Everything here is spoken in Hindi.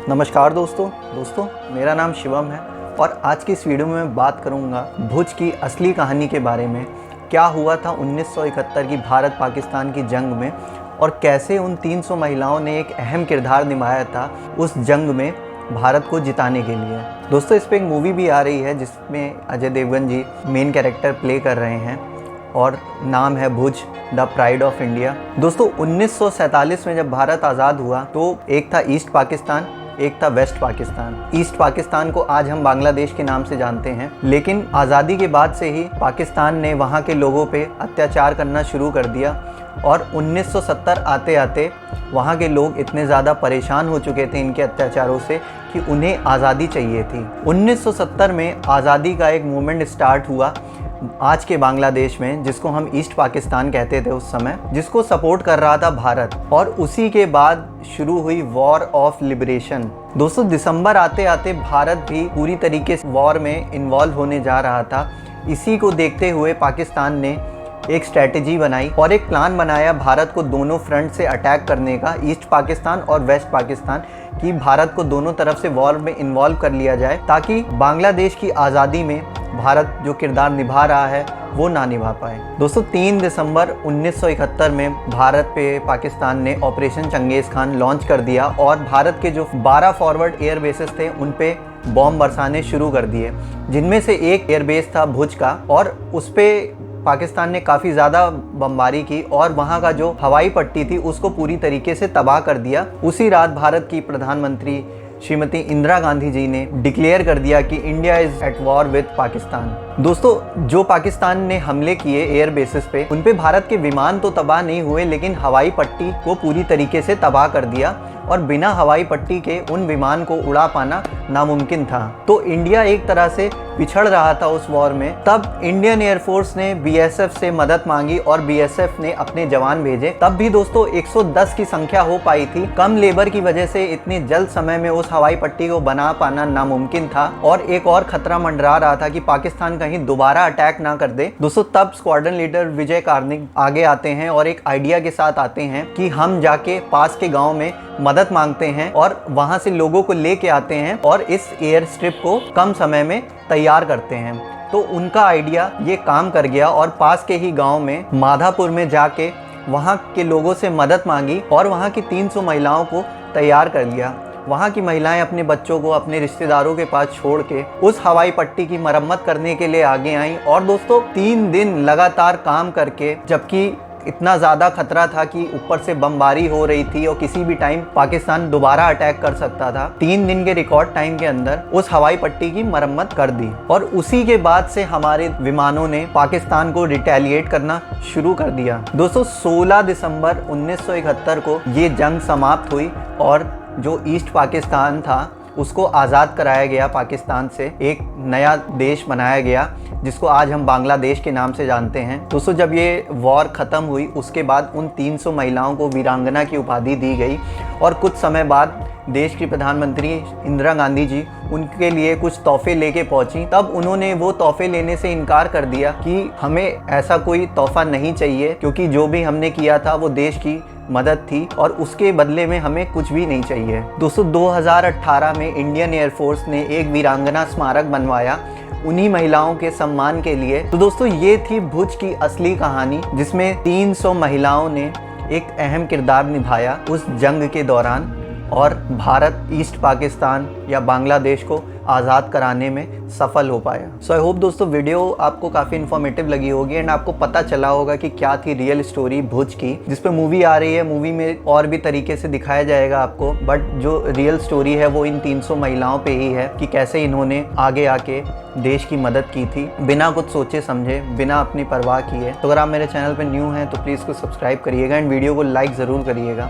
नमस्कार दोस्तों मेरा नाम शिवम है और आज की इस वीडियो में मैं बात करूंगा भुज की असली कहानी के बारे में। क्या हुआ था 1971 की भारत पाकिस्तान की जंग में और कैसे उन 300 महिलाओं ने एक अहम किरदार निभाया था उस जंग में भारत को जिताने के लिए। दोस्तों इस पर एक मूवी भी आ रही है जिसमें अजय देवगन जी मेन कैरेक्टर प्ले कर रहे हैं और नाम है भुज द प्राइड ऑफ इंडिया। दोस्तों 1947 में जब भारत आज़ाद हुआ तो एक था ईस्ट पाकिस्तान, एक था वेस्ट पाकिस्तान। ईस्ट पाकिस्तान को आज हम बांग्लादेश के नाम से जानते हैं, लेकिन आज़ादी के बाद से ही पाकिस्तान ने वहाँ के लोगों पे अत्याचार करना शुरू कर दिया और 1970 आते आते वहाँ के लोग इतने ज़्यादा परेशान हो चुके थे इनके अत्याचारों से कि उन्हें आज़ादी चाहिए थी। 1970 में आज़ादी का एक मूवमेंट स्टार्ट हुआ आज के बांग्लादेश में, जिसको हम ईस्ट पाकिस्तान कहते थे उस समय, जिसको सपोर्ट कर रहा था भारत। और उसी के बाद शुरू हुई वॉर ऑफ लिबरेशन। दोस्तों दिसंबर आते आते भारत भी पूरी तरीके से वॉर में इन्वॉल्व होने जा रहा था। इसी को देखते हुए पाकिस्तान ने एक स्ट्रैटेजी बनाई और एक प्लान बनाया भारत को दोनों फ्रंट से अटैक करने का, ईस्ट पाकिस्तान और वेस्ट पाकिस्तान, कि भारत को दोनों तरफ से वॉर में इन्वॉल्व कर लिया जाए ताकि बांग्लादेश की आज़ादी में भारत जो किरदार निभा रहा है वो ना निभा पाए। दोस्तों 3 दिसंबर 1971 में भारत पे पाकिस्तान ने ऑपरेशन चंगेज़ खान लॉन्च कर दिया और भारत के जो 12 फॉरवर्ड एयर बेसेस थे उन पे बॉम्ब बरसाने शुरू कर दिए, जिनमें से एक एयरबेस था भुज का और उस पे पाकिस्तान ने काफ़ी ज़्यादा बमबारी की और वहाँ का जो हवाई पट्टी थी उसको पूरी तरीके से तबाह कर दिया। उसी रात भारत की प्रधानमंत्री श्रीमती इंदिरा गांधी जी ने डिक्लेयर कर दिया कि India is at war with Pakistan. दोस्तों जो पाकिस्तान ने हमले किए एयर बेसिस पे, उन पे भारत के विमान तो तबाह नहीं हुए लेकिन हवाई पट्टी को पूरी तरीके से तबाह कर दिया और बिना हवाई पट्टी के उन विमान को उड़ा पाना नामुमकिन था। तो इंडिया एक तरह से पिछड़ रहा था उस वॉर में। तब इंडियन एयरफोर्स ने बीएसएफ से मदद मांगी और बीएसएफ ने अपने जवान भेजे। तब भी दोस्तों 110 की संख्या हो पाई थी। कम लेबर की वजह से इतने जल्द समय में उस हवाई पट्टी को बना पाना नामुमकिन था और एक और खतरा मंडरा रहा था कि पाकिस्तान कहीं दोबारा अटैक ना कर दे। दोस्तों तब स्क्वाड्रन लीडर विजय कार्निक आगे आते हैं और एक आइडिया के साथ आते हैं कि हम जाके पास के गाँव में मदद मांगते हैं और वहां से लोगों को लेके आते हैं और इस एयर स्ट्रिप को कम समय में तैयार करते हैं। तो उनका आइडिया ये काम कर गया और पास के ही गांव में माधापुर में जाके वहां के लोगों से मदद मांगी और वहां की 300 महिलाओं को तैयार कर लिया। वहाँ की महिलाएं अपने बच्चों को अपने रिश्तेदारों के पास छोड़ के उस हवाई पट्टी की मरम्मत करने के लिए आगे आईं और दोस्तों 3 दिन लगातार काम करके, जबकि इतना ज़्यादा खतरा था कि ऊपर से बमबारी हो रही थी और किसी भी टाइम पाकिस्तान दोबारा अटैक कर सकता था, 3 दिन के रिकॉर्ड टाइम के अंदर उस हवाई पट्टी की मरम्मत कर दी। और उसी के बाद से हमारे विमानों ने पाकिस्तान को रिटेलिएट करना शुरू कर दिया। दोस्तों 16 दिसंबर 1971 को ये जंग समाप्त हुई और जो ईस्ट पाकिस्तान था उसको आज़ाद कराया गया पाकिस्तान से, एक नया देश बनाया गया जिसको आज हम बांग्लादेश के नाम से जानते हैं। दोस्तों जब ये वॉर ख़त्म हुई उसके बाद उन 300 महिलाओं को वीरांगना की उपाधि दी गई और कुछ समय बाद देश की प्रधानमंत्री इंदिरा गांधी जी उनके लिए कुछ तोहफे लेके पहुंची। तब उन्होंने वो तोहफे लेने से इनकार कर दिया कि हमें ऐसा कोई तोहफा नहीं चाहिए, क्योंकि जो भी हमने किया था वो देश की मदद थी और उसके बदले में हमें कुछ भी नहीं चाहिए। दोस्तों 2018 में इंडियन एयरफोर्स ने एक वीरांगना स्मारक बनवाया उन्हीं महिलाओं के सम्मान के लिए। तो दोस्तों ये थी भुज की असली कहानी, जिसमें 300 महिलाओं ने एक अहम किरदार निभाया उस जंग के दौरान और भारत ईस्ट पाकिस्तान या बांग्लादेश को आज़ाद कराने में सफल हो पाया। सो आई होप दोस्तों वीडियो आपको काफ़ी इन्फॉर्मेटिव लगी होगी एंड आपको पता चला होगा कि क्या थी रियल स्टोरी भुज की, जिस पे मूवी आ रही है। मूवी में और भी तरीके से दिखाया जाएगा आपको, बट जो रियल स्टोरी है वो इन 300 महिलाओं पे ही है कि कैसे इन्होंने आगे आके देश की मदद की थी बिना कुछ सोचे समझे, बिना अपनी परवाह किए। तो अगर आप मेरे चैनल पर न्यू हैं तो प्लीज़ को सब्सक्राइब करिएगा एंड वीडियो को लाइक ज़रूर करिएगा।